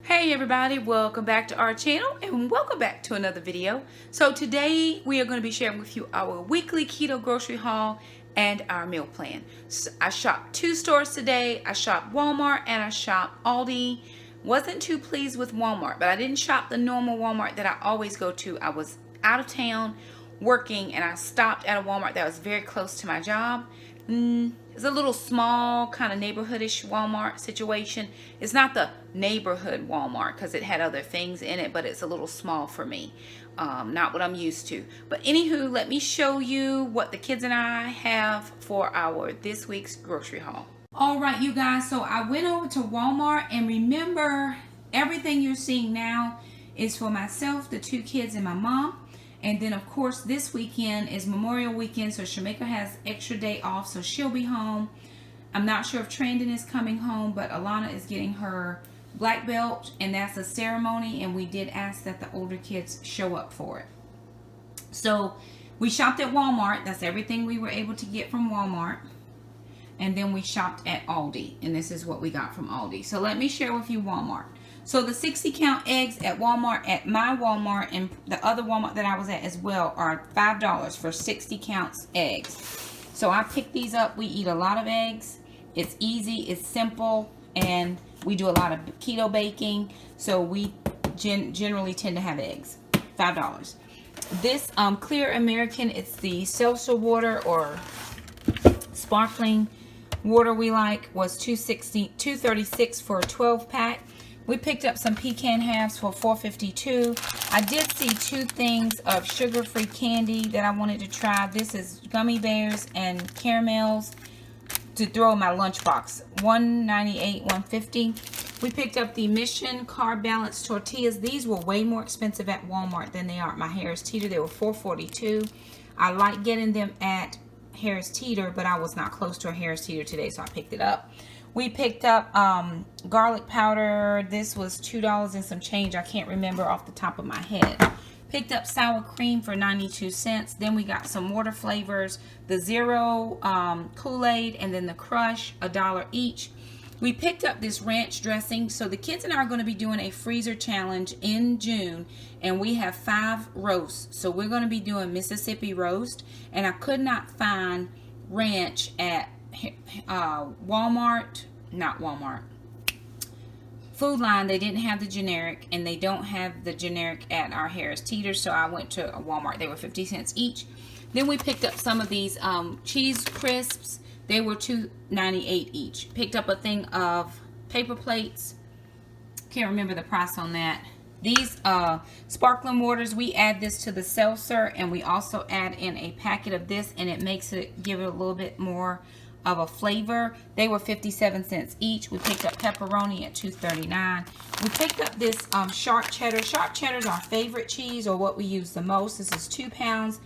Hey everybody, welcome back to our channel and welcome back to another video. So today we are going to be sharing with you our weekly keto grocery haul and our meal plan. So I shopped two stores today. I shopped Walmart and I shopped Aldi. Wasn't too pleased with Walmart, but I didn't shop the normal Walmart that I always go to. I was out of town working and I stopped at a Walmart that was very close to my job. It's a little small kind of neighborhoodish Walmart situation. It's not the neighborhood Walmart because it had other things in it, but it's a little small for me. Not what I'm used to. But anywho, let me show you what the kids and I have for our this week's grocery haul. All right, you guys, so I went over to Walmart, and remember, everything you're seeing now is for myself, the two kids, and my mom. And then, of course, this weekend is Memorial Weekend, so Shamika has extra day off, so she'll be home. I'm not sure if Trandon is coming home, but Alana is getting her black belt, and that's a ceremony, and we did ask that the older kids show up for it. So we shopped at Walmart. That's everything we were able to get from Walmart. And then we shopped at Aldi, and this is what we got from Aldi. So let me share with you Walmart. So the 60 count eggs at Walmart, at my Walmart, and the other Walmart that I was at as well, are $5 for 60 counts eggs. So I picked these up. We eat a lot of eggs. It's easy, it's simple, and we do a lot of keto baking. So we generally tend to have eggs. $5. This Clear American, it's the seltzer water or sparkling water we like, was $2.36 for a 12 pack. We picked up some pecan halves for $4.52. I did see two things of sugar-free candy that I wanted to try. This is gummy bears and caramels to throw in my lunchbox. $1.98, $1.50. We picked up the Mission Carb Balance tortillas. These were way more expensive at Walmart than they are at my Harris Teeter. They were $4.42. I like getting them at Harris Teeter, but I was not close to a Harris Teeter today, so I picked it up. We picked up garlic powder. This was $2 and some change. I can't remember off the top of my head. Picked up sour cream for 92 cents. Then we got some water flavors, the Zero Kool-Aid, and then the Crush, $1 each. We picked up this ranch dressing. So the kids and I are going to be doing a freezer challenge in June, and we have 5 roasts. So we're going to be doing Mississippi roast, and I could not find ranch at Walmart, not Walmart, Food Line. They didn't have the generic, and they don't have the generic at our Harris Teeter, so I went to a Walmart. They were 50 cents each. Then we picked up some of these cheese crisps. They were $2.98 each. Picked up a thing of paper plates. Can't remember the price on that. These sparkling waters, we add this to the seltzer, and we also add in a packet of this, and it makes it, give it a little bit more of a flavor. They were 57 cents each. We picked up pepperoni at $2.39. We picked up this sharp cheddar. Sharp cheddar is our favorite cheese, or what we use the most. This is 2 pounds,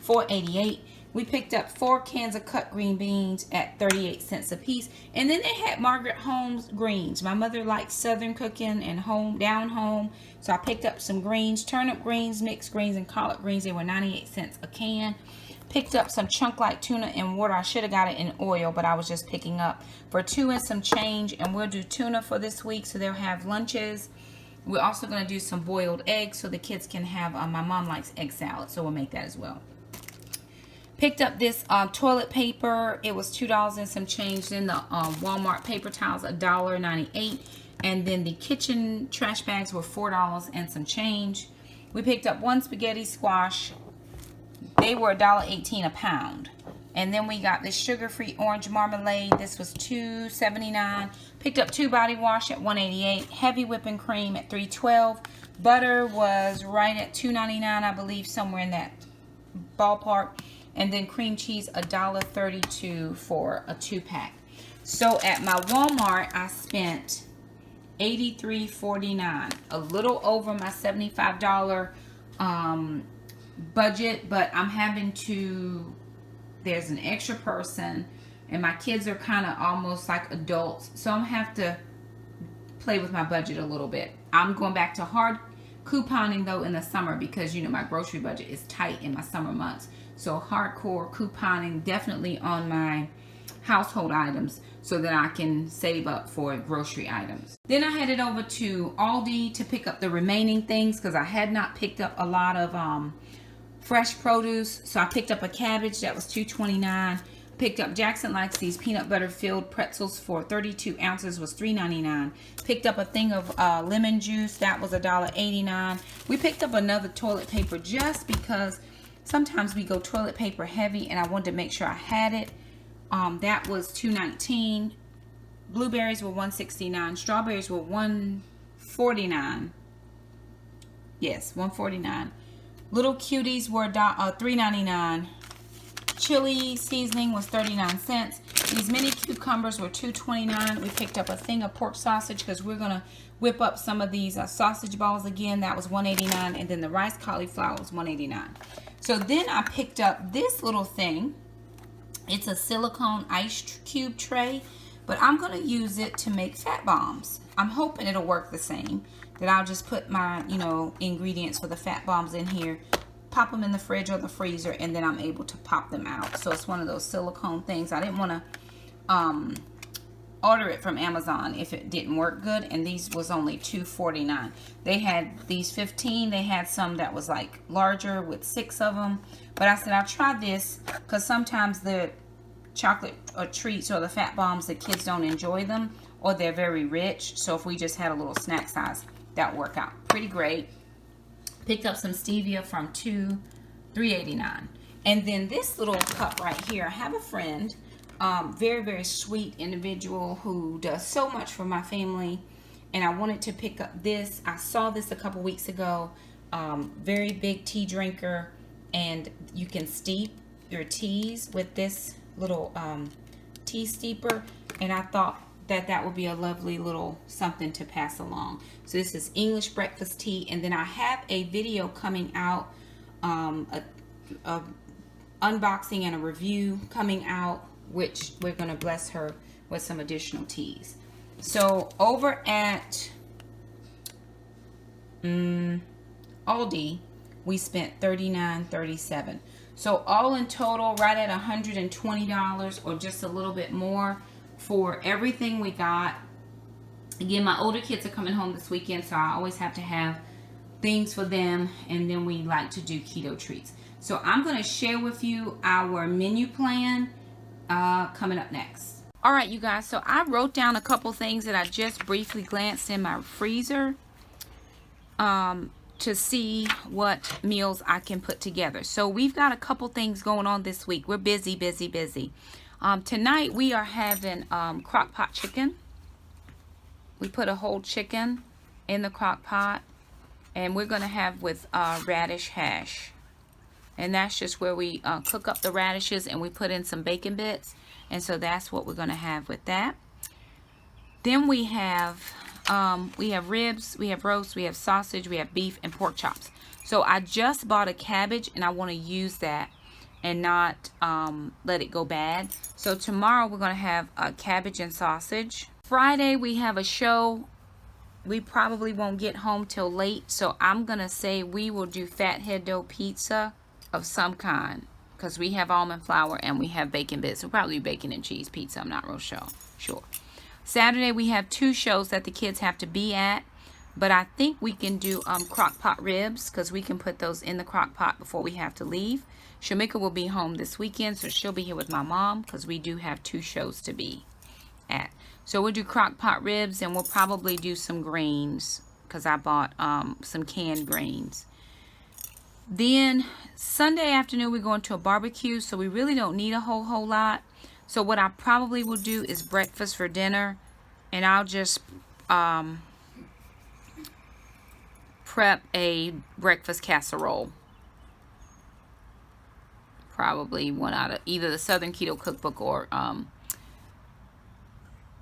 $4.88. We picked up 4 cans of cut green beans at 38 cents a piece. And then they had Margaret Holmes greens. My mother likes Southern cooking and down home. So I picked up some greens, turnip greens, mixed greens, and collard greens. They were 98 cents a can. Picked up some chunk-like tuna in water. I should have got it in oil, but I was just picking up for 2 and some change. And we'll do tuna for this week, so they'll have lunches. We're also going to do some boiled eggs so the kids can have, my mom likes egg salad, so we'll make that as well. Picked up this toilet paper. It was $2 and some change. Then the Walmart paper towels, $1.98. And then the kitchen trash bags were $4 and some change. We picked up 1 spaghetti squash. They were $1.18 a pound. And then we got this sugar-free orange marmalade. This was $2.79. Picked up 2 body wash at $1.88. Heavy whipping cream at $3.12. Butter was right at $2.99, I believe, somewhere in that ballpark. And then cream cheese, $1.32 for a 2-pack. So at my Walmart, I spent $83.49, a little over my $75 budget, but I'm having to, there's an extra person, and my kids are kind of almost like adults, so I'm have to play with my budget a little bit. I'm going back to hard couponing though in the summer, because you know my grocery budget is tight in my summer months. So hardcore couponing definitely on my household items so that I can save up for grocery items. Then I headed over to Aldi to pick up the remaining things because I had not picked up a lot of fresh produce. So I picked up a cabbage that was $2.29. Picked up, Jackson likes these peanut butter filled pretzels for 32 ounces, was $3.99. Picked up a thing of lemon juice, that was $1.89. We picked up another toilet paper just because sometimes we go toilet paper heavy and I wanted to make sure I had it. That was $2.19. Blueberries were $1.69. Strawberries were $1.49. Yes, $1.49. Little cuties were $3.99. Chili seasoning was 39 cents. These mini cucumbers were $2.29. We picked up a thing of pork sausage because we're going to whip up some of these sausage balls again. That was $1.89. And then the rice cauliflower was $1.89. So then I picked up this little thing. It's a silicone ice cube tray, but I'm going to use it to make fat bombs. I'm hoping it'll work the same. That I'll just put my, ingredients for the fat bombs in here, pop them in the fridge or the freezer, and then I'm able to pop them out. So it's one of those silicone things. I didn't want to order it from Amazon if it didn't work good, and these was only $2.49. They had these 15. They had some that was like larger with 6 of them, but I said I'll try this because sometimes the chocolate or treats or the fat bombs, the kids don't enjoy them or they're very rich. So if we just had a little snack size, that would work out pretty great. Picked up some stevia from $3.89. And then this little cup right here, I have a friend, very, very sweet individual who does so much for my family. And I wanted to pick up this. I saw this a couple weeks ago. Very big tea drinker. And you can steep your teas with this little tea steeper. And I thought that would be a lovely little something to pass along. So this is English breakfast tea, and then I have a video coming out, a unboxing and a review coming out, which we're going to bless her with some additional teas. So over at Aldi, we spent $39.37. So all in total, right at $120 or just a little bit more for everything we got. Again, my older kids are coming home this weekend, so I always have to have things for them, and then we like to do keto treats. So I'm going to share with you our menu plan coming up next. All right, you guys, so I wrote down a couple things that I just briefly glanced in my freezer to see what meals I can put together. So we've got a couple things going on this week. We're busy, busy, busy. Tonight we are having crock pot chicken. We put a whole chicken in the crock pot, and we're going to have with radish hash. And that's just where we cook up the radishes and we put in some bacon bits. And so that's what we're going to have with that. Then we have ribs, we have roast, we have sausage, we have beef, and pork chops. So I just bought a cabbage, and I want to use that and not let it go bad. So tomorrow we're going to have cabbage and sausage. Friday we have a show. We probably won't get home till late, so I'm going to say we will do fathead dough pizza of some kind, because we have almond flour and we have bacon bits. We'll probably do bacon and cheese pizza. I'm not real sure. Saturday we have 2 shows that the kids have to be at, but I think we can do crock pot ribs, because we can put those in the crock pot before we have to leave. Shamika will be home this weekend, so she'll be here with my mom, because we do have 2 shows to be at. So we'll do crock pot ribs, and we'll probably do some greens, because I bought some canned greens. Then Sunday afternoon we're going to a barbecue, so we really don't need a whole lot. So what I probably will do is breakfast for dinner, and I'll just prep a breakfast casserole. Probably one out of either the Southern Keto Cookbook or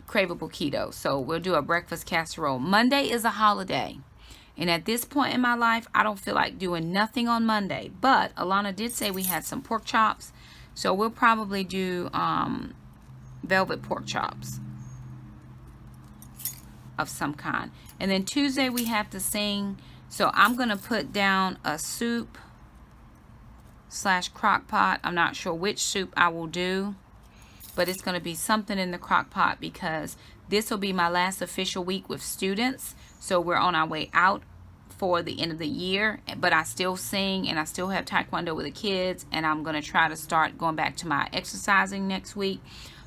Craveable Keto. So we'll do a breakfast casserole. Monday is a holiday, and at this point in my life I don't feel like doing nothing on Monday, but Alana did say we had some pork chops, so we'll probably do velvet pork chops of some kind. And then Tuesday we have to sing, so I'm gonna put down a soup / crock pot. I'm not sure which soup I will do, but it's going to be something in the crock pot because this will be my last official week with students. So we're on our way out for the end of the year, but I still sing and I still have taekwondo with the kids, and I'm going to try to start going back to my exercising next week.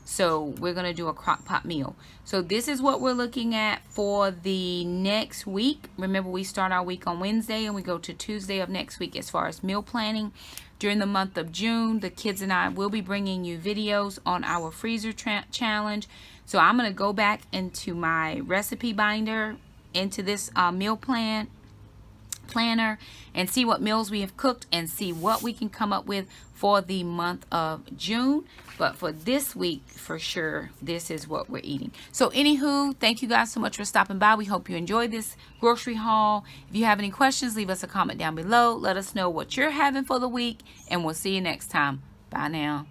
So we're going to do a crock pot meal. So this is what we're looking at for the next week. Remember, we start our week on Wednesday and we go to Tuesday of next week as far as meal planning. During the month of June, the kids and I will be bringing you videos on our freezer challenge. So I'm going to go back into my recipe binder, into this meal planner, and see what meals we have cooked and see what we can come up with for the month of June. But for this week, for sure, this is what we're eating. So anywho, thank you guys so much for stopping by. We hope you enjoyed this grocery haul. If you have any questions, leave us a comment down below. Let us know what you're having for the week, and we'll see you next time. Bye now.